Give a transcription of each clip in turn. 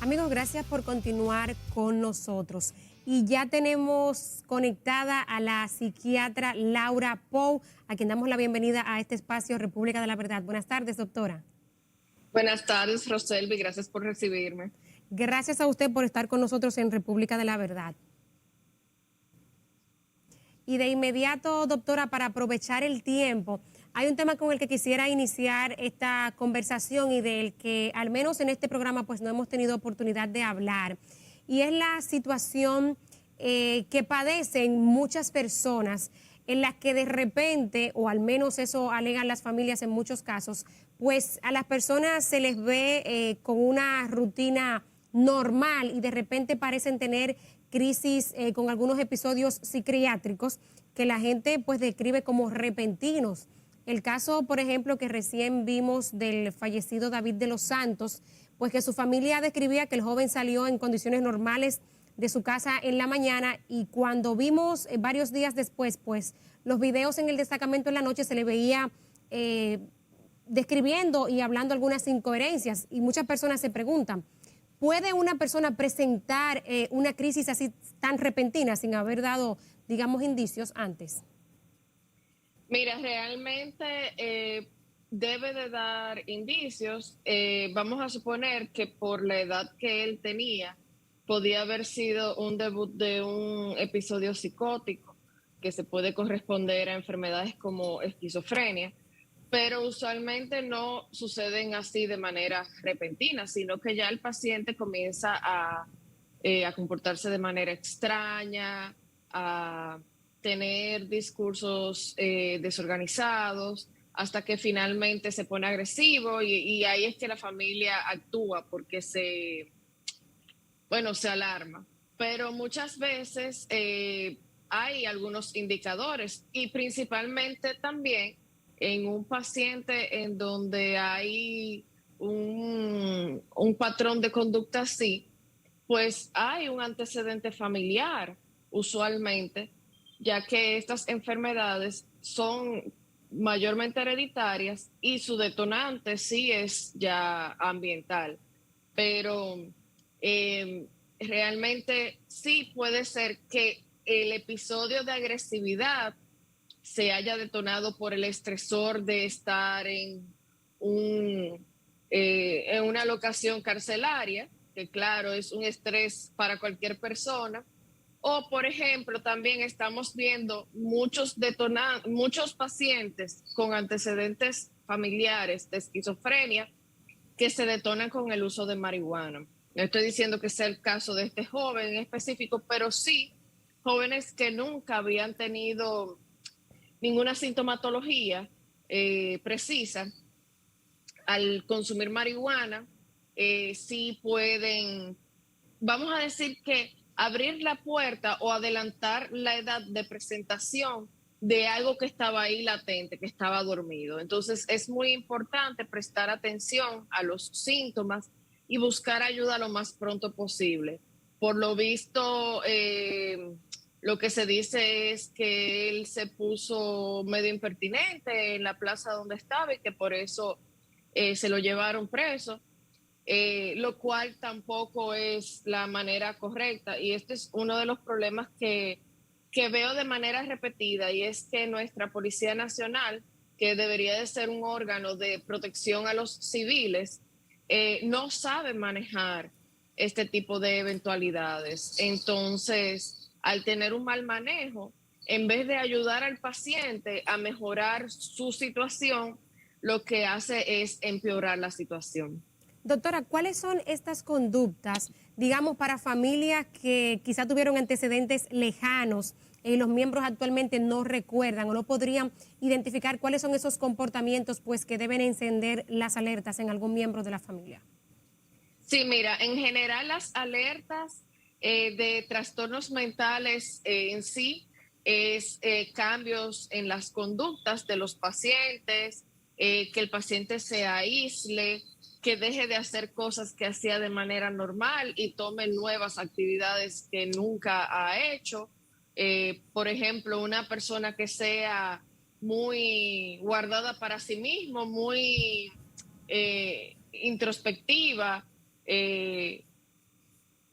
Amigos, gracias por continuar con nosotros. Y ya tenemos conectada a la psiquiatra Laura Pou, a quien damos la bienvenida a este espacio República de la Verdad. Buenas tardes, doctora. Buenas tardes, Roselvi, gracias por recibirme. Gracias a usted por estar con nosotros en República de la Verdad. Y de inmediato, doctora, para aprovechar el tiempo, hay un tema con el que quisiera iniciar esta conversación y del que al menos en este programa pues no hemos tenido oportunidad de hablar. Y es la situación que padecen muchas personas en las que de repente, o al menos eso alegan las familias en muchos casos, pues a las personas se les ve con una rutina normal y de repente parecen tener crisis con algunos episodios psiquiátricos que la gente pues describe como repentinos. El caso, por ejemplo, que recién vimos del fallecido David de los Santos, pues que su familia describía que el joven salió en condiciones normales de su casa en la mañana y cuando vimos varios días después, pues los videos en el destacamento en la noche se le veía describiendo y hablando algunas incoherencias y muchas personas se preguntan, ¿puede una persona presentar una crisis así tan repentina sin haber dado, digamos, indicios antes? Mira, realmente debe de dar indicios. Vamos a suponer que por la edad que él tenía, podía haber sido un debut de un episodio psicótico que se puede corresponder a enfermedades como esquizofrenia, pero usualmente no suceden así de manera repentina, sino que ya el paciente comienza a comportarse de manera extraña, a tener discursos desorganizados, hasta que finalmente se pone agresivo y ahí es que la familia actúa porque se alarma. Pero muchas veces hay algunos indicadores y principalmente también en un paciente en donde hay un patrón de conducta así, pues hay un antecedente familiar usualmente, ya que estas enfermedades son mayormente hereditarias y su detonante sí es ya ambiental, pero realmente sí puede ser que el episodio de agresividad se haya detonado por el estresor de estar en una locación carcelaria, que claro, es un estrés para cualquier persona. O, por ejemplo, también estamos viendo muchos pacientes con antecedentes familiares de esquizofrenia que se detonan con el uso de marihuana. No estoy diciendo que sea el caso de este joven en específico, pero sí jóvenes que nunca habían tenido ninguna sintomatología precisa, al consumir marihuana, sí pueden, vamos a decir que abrir la puerta o adelantar la edad de presentación de algo que estaba ahí latente, que estaba dormido. Entonces es muy importante prestar atención a los síntomas y buscar ayuda lo más pronto posible. Por lo visto, lo que se dice es que él se puso medio impertinente en la plaza donde estaba y que por eso se lo llevaron preso. Lo cual tampoco es la manera correcta. Y este es uno de los problemas que veo de manera repetida, y es que nuestra Policía Nacional, que debería de ser un órgano de protección a los civiles, no sabe manejar este tipo de eventualidades. Entonces, al tener un mal manejo, en vez de ayudar al paciente a mejorar su situación, lo que hace es empeorar la situación. Doctora, ¿cuáles son estas conductas, digamos, para familias que quizá tuvieron antecedentes lejanos y los miembros actualmente no recuerdan o no podrían identificar cuáles son esos comportamientos pues que deben encender las alertas en algún miembro de la familia? Sí, mira, en general las alertas de trastornos mentales en sí es cambios en las conductas de los pacientes, que el paciente se aísle, que deje de hacer cosas que hacía de manera normal y tome nuevas actividades que nunca ha hecho. Por ejemplo, una persona que sea muy guardada para sí mismo, muy introspectiva,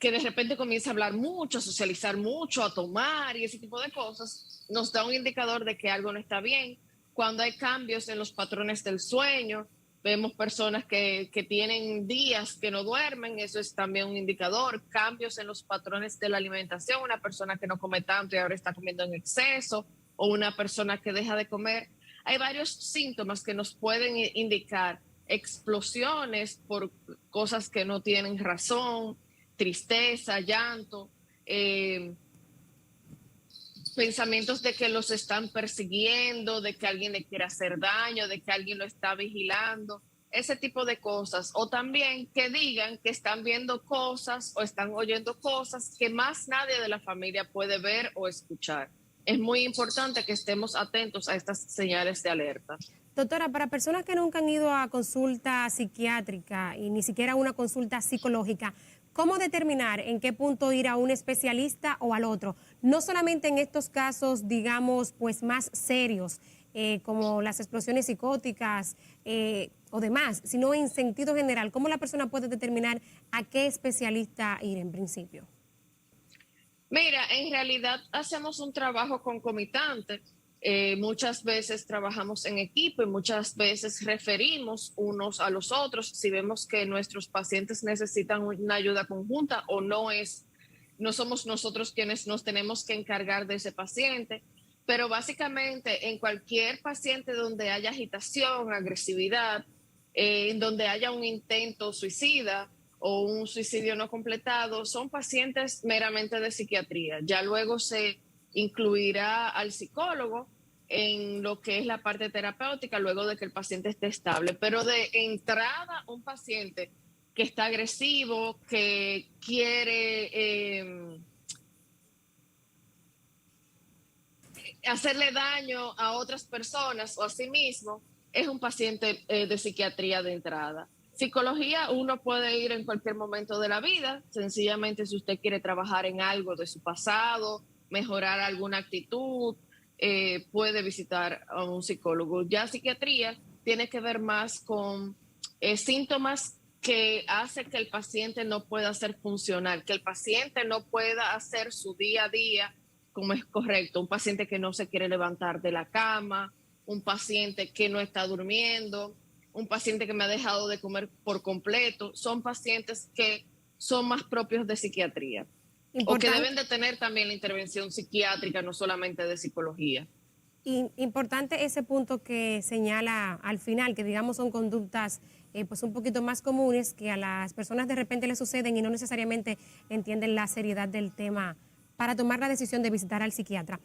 que de repente comienza a hablar mucho, a socializar mucho, a tomar y ese tipo de cosas, nos da un indicador de que algo no está bien. Cuando hay cambios en los patrones del sueño, vemos personas que tienen días que no duermen, eso es también un indicador. Cambios en los patrones de la alimentación, una persona que no come tanto y ahora está comiendo en exceso, o una persona que deja de comer. Hay varios síntomas que nos pueden indicar explosiones por cosas que no tienen razón, tristeza, llanto, pensamientos de que los están persiguiendo, de que alguien le quiere hacer daño, de que alguien lo está vigilando, ese tipo de cosas. O también que digan que están viendo cosas o están oyendo cosas que más nadie de la familia puede ver o escuchar. Es muy importante que estemos atentos a estas señales de alerta. Doctora, para personas que nunca han ido a consulta psiquiátrica y ni siquiera a una consulta psicológica, ¿cómo determinar en qué punto ir a un especialista o al otro? No solamente en estos casos, digamos, pues más serios, como las explosiones psicóticas o demás, sino en sentido general. ¿Cómo la persona puede determinar a qué especialista ir en principio? Mira, en realidad hacemos un trabajo concomitante. Muchas veces trabajamos en equipo y muchas veces referimos unos a los otros si vemos que nuestros pacientes necesitan una ayuda conjunta o no somos nosotros quienes nos tenemos que encargar de ese paciente. Pero básicamente en cualquier paciente donde haya agitación, agresividad, en donde haya un intento suicida o un suicidio no completado, son pacientes meramente de psiquiatría. Ya luego se incluirá al psicólogo en lo que es la parte terapéutica luego de que el paciente esté estable. Pero de entrada, un paciente que está agresivo, que quiere hacerle daño a otras personas o a sí mismo, es un paciente de psiquiatría de entrada. Psicología uno puede ir en cualquier momento de la vida, sencillamente si usted quiere trabajar en algo de su pasado, mejorar alguna actitud, puede visitar a un psicólogo. Ya psiquiatría tiene que ver más con síntomas que hace que el paciente no pueda ser funcional, que el paciente no pueda hacer su día a día como es correcto. Un paciente que no se quiere levantar de la cama, un paciente que no está durmiendo, un paciente que me ha dejado de comer por completo, son pacientes que son más propios de psiquiatría o que deben de tener también la intervención psiquiátrica, no solamente de psicología. Importante ese punto que señala al final, que digamos son conductas pues un poquito más comunes que a las personas de repente les suceden y no necesariamente entienden la seriedad del tema para tomar la decisión de visitar al psiquiatra.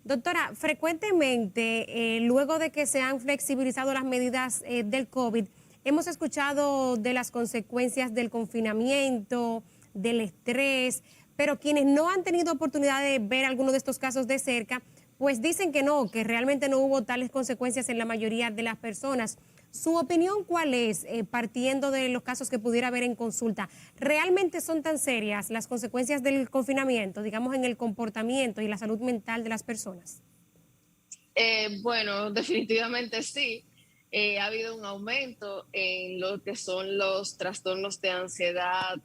Doctora, frecuentemente, luego de que se han flexibilizado las medidas del COVID, hemos escuchado de las consecuencias del confinamiento, del estrés, pero quienes no han tenido oportunidad de ver alguno de estos casos de cerca, pues dicen que no, que realmente no hubo tales consecuencias en la mayoría de las personas. ¿Su opinión cuál es, partiendo de los casos que pudiera haber en consulta? ¿Realmente son tan serias las consecuencias del confinamiento, digamos, en el comportamiento y la salud mental de las personas? Bueno, definitivamente sí. Ha habido un aumento en lo que son los trastornos de ansiedad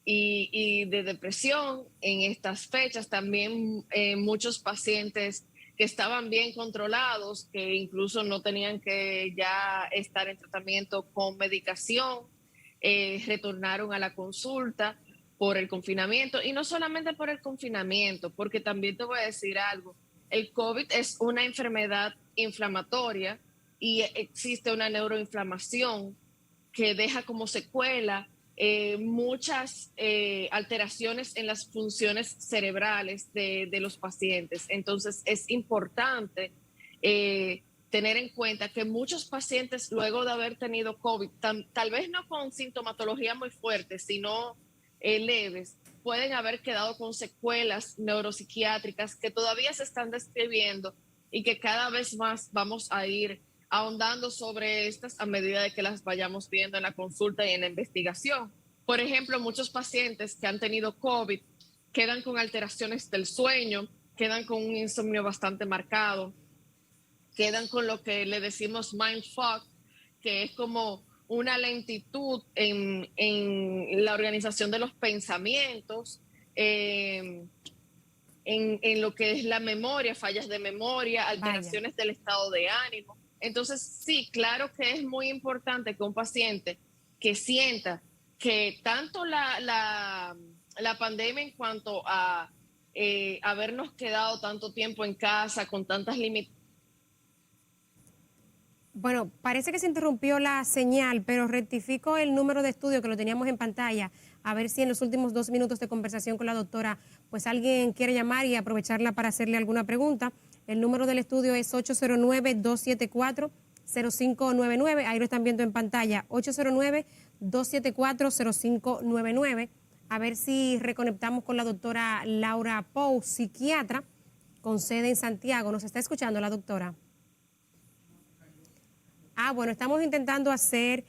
y de depresión en estas fechas. También muchos pacientes que estaban bien controlados, que incluso no tenían que ya estar en tratamiento con medicación, retornaron a la consulta por el confinamiento. Y no solamente por el confinamiento, porque también te voy a decir algo. El COVID es una enfermedad inflamatoria y existe una neuroinflamación que deja como secuela muchas alteraciones en las funciones cerebrales de los pacientes. Entonces es importante tener en cuenta que muchos pacientes luego de haber tenido COVID, tal vez no con sintomatología muy fuerte, sino leves, pueden haber quedado con secuelas neuropsiquiátricas que todavía se están describiendo y que cada vez más vamos a ir ahondando sobre estas a medida de que las vayamos viendo en la consulta y en la investigación. Por ejemplo, muchos pacientes que han tenido COVID quedan con alteraciones del sueño, quedan con un insomnio bastante marcado, quedan con lo que le decimos mind fog, que es como una lentitud en la organización de los pensamientos, en lo que es la memoria, fallas de memoria, alteraciones del estado de ánimo. Entonces, sí, claro que es muy importante que un paciente que sienta que tanto la pandemia en cuanto a habernos quedado tanto tiempo en casa con tantas limitaciones. Bueno, parece que se interrumpió la señal, pero rectifico el número de estudio que lo teníamos en pantalla, a ver si en los últimos 2 minutos de conversación con la doctora, pues alguien quiere llamar y aprovecharla para hacerle alguna pregunta. El número del estudio es 809-274-0599, ahí lo están viendo en pantalla, 809-274-0599. A ver si reconectamos con la doctora Laura Pou, psiquiatra con sede en Santiago. ¿Nos está escuchando la doctora? Bueno, estamos intentando hacer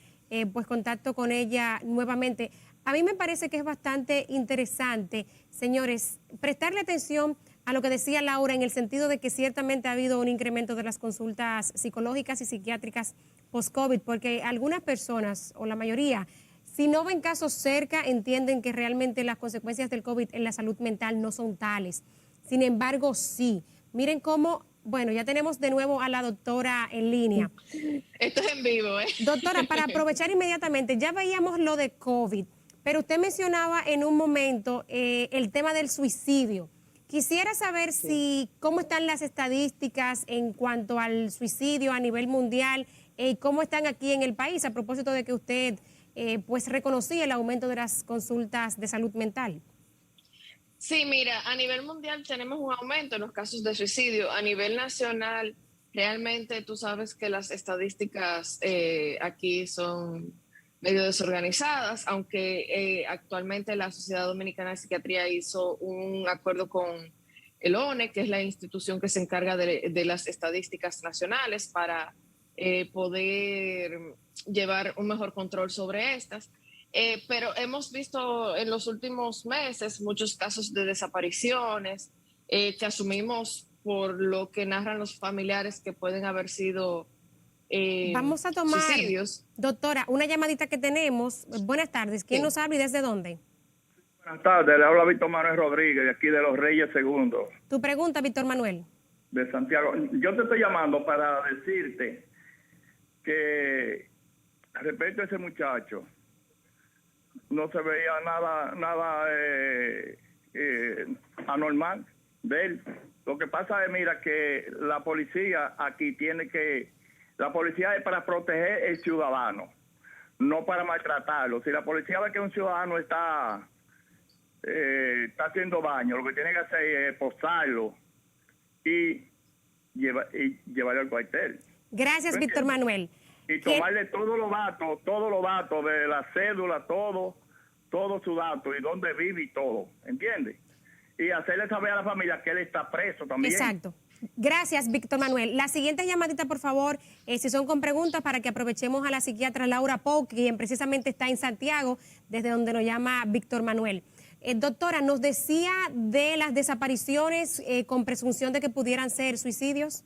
pues contacto con ella nuevamente. A mí me parece que es bastante interesante, señores, prestarle atención a lo que decía Laura en el sentido de que ciertamente ha habido un incremento de las consultas psicológicas y psiquiátricas post-COVID, porque algunas personas, o la mayoría, si no ven casos cerca, entienden que realmente las consecuencias del COVID en la salud mental no son tales. Sin embargo, sí. Miren cómo... Bueno, ya tenemos de nuevo a la doctora en línea. Esto es en vivo, ¿eh? Doctora, para aprovechar inmediatamente, ya veíamos lo de COVID, pero usted mencionaba en un momento el tema del suicidio. Quisiera saber cómo están las estadísticas en cuanto al suicidio a nivel mundial y cómo están aquí en el país, a propósito de que usted pues reconocía el aumento de las consultas de salud mental. Sí, mira, a nivel mundial tenemos un aumento en los casos de suicidio. A nivel nacional, realmente tú sabes que las estadísticas aquí son medio desorganizadas, aunque actualmente la Sociedad Dominicana de Psiquiatría hizo un acuerdo con el ONE, que es la institución que se encarga de las estadísticas nacionales, para poder llevar un mejor control sobre estas. Pero hemos visto en los últimos meses muchos casos de desapariciones que asumimos por lo que narran los familiares que pueden haber sido Vamos a tomar, suicidios. Doctora, una llamadita que tenemos. Buenas tardes. ¿Quién nos habla y desde dónde? Buenas tardes, le habla Víctor Manuel Rodríguez, de aquí de Los Reyes Segundos. Tu pregunta, Víctor Manuel. De Santiago. Yo te estoy llamando para decirte que respecto a ese muchacho, no se veía nada anormal de él. Lo que pasa es, mira, que la policía aquí la policía es para proteger el ciudadano, no para maltratarlo. Si la policía ve que un ciudadano está haciendo daño, lo que tiene que hacer es posarlo y llevarlo al cuartel. Gracias, Víctor Manuel. Y tomarle todos los datos de la cédula, todo su dato y dónde vive y todo, ¿entiendes? Y hacerle saber a la familia que él está preso también. Exacto. Gracias, Víctor Manuel. La siguiente llamadita, por favor, si son con preguntas, para que aprovechemos a la psiquiatra Laura Pou, quien precisamente está en Santiago, desde donde nos llama Víctor Manuel. Doctora, nos decía de las desapariciones con presunción de que pudieran ser suicidios.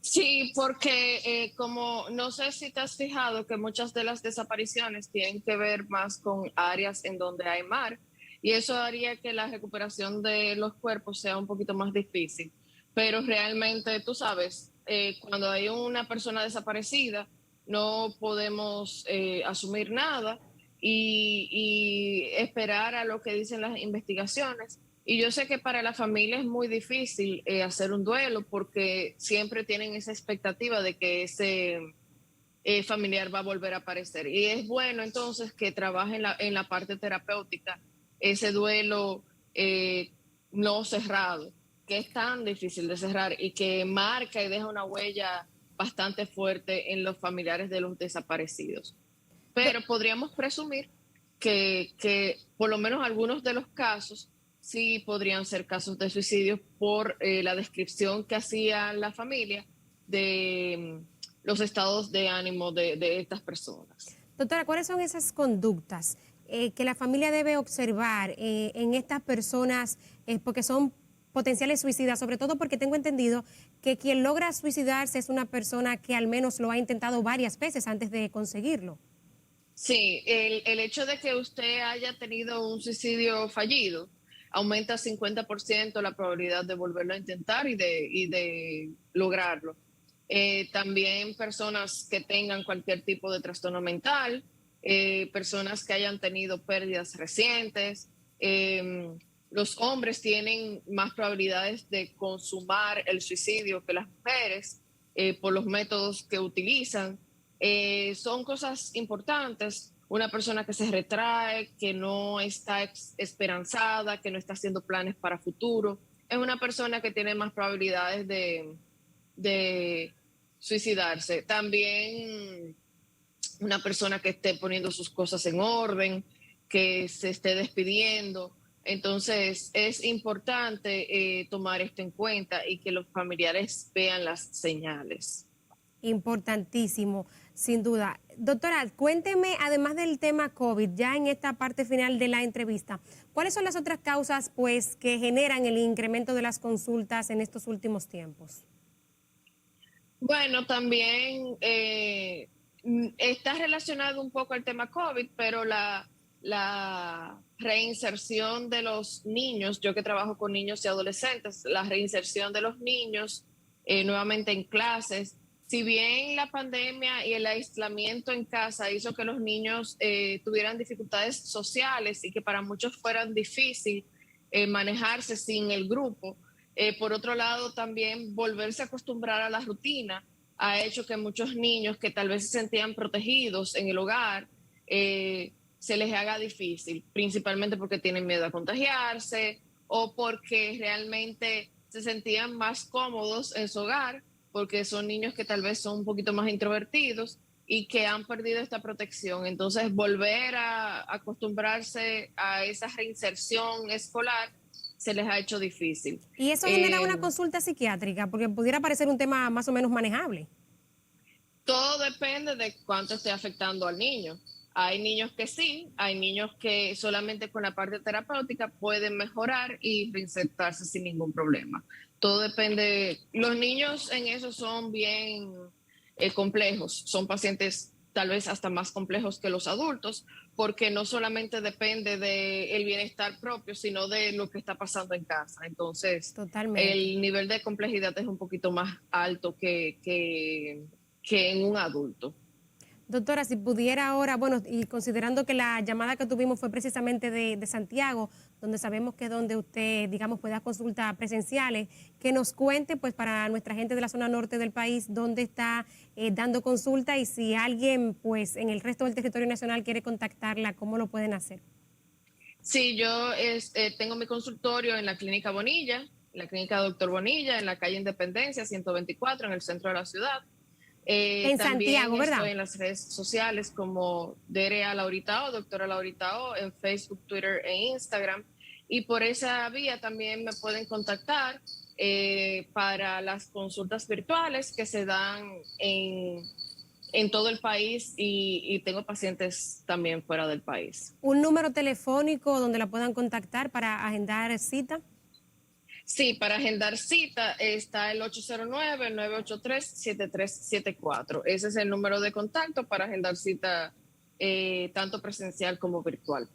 Sí, porque como no sé si te has fijado que muchas de las desapariciones tienen que ver más con áreas en donde hay mar, y eso haría que la recuperación de los cuerpos sea un poquito más difícil. Pero realmente, tú sabes, cuando hay una persona desaparecida, no podemos asumir nada y esperar a lo que dicen las investigaciones. Y yo sé que para la familia es muy difícil hacer un duelo, porque siempre tienen esa expectativa de que ese familiar va a volver a aparecer. Y es bueno entonces que trabaje en la parte terapéutica ese duelo no cerrado, que es tan difícil de cerrar y que marca y deja una huella bastante fuerte en los familiares de los desaparecidos. Pero podríamos presumir que por lo menos algunos de los casos sí podrían ser casos de suicidio por la descripción que hacía la familia de los estados de ánimo de estas personas. Doctora, ¿cuáles son esas conductas que la familia debe observar en estas personas porque son potenciales suicidas? Sobre todo porque tengo entendido que quien logra suicidarse es una persona que al menos lo ha intentado varias veces antes de conseguirlo. Sí, el hecho de que usted haya tenido un suicidio fallido aumenta 50% la probabilidad de volverlo a intentar y de lograrlo. También personas que tengan cualquier tipo de trastorno mental, personas que hayan tenido pérdidas recientes. Los hombres tienen más probabilidades de consumar el suicidio que las mujeres por los métodos que utilizan. Son cosas importantes. Una persona que se retrae, que no está esperanzada, que no está haciendo planes para futuro, es una persona que tiene más probabilidades de suicidarse. También una persona que esté poniendo sus cosas en orden, que se esté despidiendo. Entonces, es importante tomar esto en cuenta y que los familiares vean las señales. Importantísimo, sin duda. Doctora, cuénteme, además del tema COVID, ya en esta parte final de la entrevista, ¿cuáles son las otras causas pues que generan el incremento de las consultas en estos últimos tiempos? Bueno, también está relacionado un poco al tema COVID, pero la reinserción de los niños, yo que trabajo con niños y adolescentes, la reinserción de los niños nuevamente en clases. Si bien la pandemia y el aislamiento en casa hizo que los niños tuvieran dificultades sociales y que para muchos fueran difícil manejarse sin el grupo, por otro lado también volverse a acostumbrar a la rutina ha hecho que muchos niños que tal vez se sentían protegidos en el hogar se les haga difícil, principalmente porque tienen miedo a contagiarse o porque realmente se sentían más cómodos en su hogar, porque son niños que tal vez son un poquito más introvertidos y que han perdido esta protección. Entonces, volver a acostumbrarse a esa reinserción escolar se les ha hecho difícil. Y eso genera una consulta psiquiátrica, porque pudiera parecer un tema más o menos manejable. Todo depende de cuánto esté afectando al niño. Hay niños que sí, hay niños que solamente con la parte terapéutica pueden mejorar y reinsertarse sin ningún problema. Todo depende. Los niños en eso son bien complejos, son pacientes tal vez hasta más complejos que los adultos, porque no solamente depende del bienestar propio, sino de lo que está pasando en casa. Entonces, totalmente, el nivel de complejidad es un poquito más alto que en un adulto. Doctora, si pudiera ahora, bueno, y considerando que la llamada que tuvimos fue precisamente de Santiago, donde sabemos que es donde usted, digamos, puede dar consultas presenciales, que nos cuente, pues, para nuestra gente de la zona norte del país, dónde está dando consulta y si alguien, pues, en el resto del territorio nacional quiere contactarla, ¿cómo lo pueden hacer? Sí, yo tengo mi consultorio en la Clínica Bonilla, la Clínica Doctor Bonilla, en la calle Independencia 124, en el centro de la ciudad. En También Santiago, ¿verdad? estoy en las redes sociales como DRA Lauritao, doctora Lauritao, en Facebook, Twitter e Instagram. Y por esa vía también me pueden contactar para las consultas virtuales que se dan en todo el país y tengo pacientes también fuera del país. ¿Un número telefónico donde la puedan contactar para agendar cita? Sí, para agendar cita está el 809-983-7374. Ese es el número de contacto para agendar cita tanto presencial como virtual.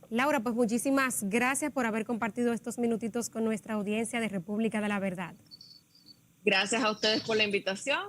Laura, pues muchísimas gracias por haber compartido estos minutitos con nuestra audiencia de República de la Verdad. Gracias a ustedes por la invitación.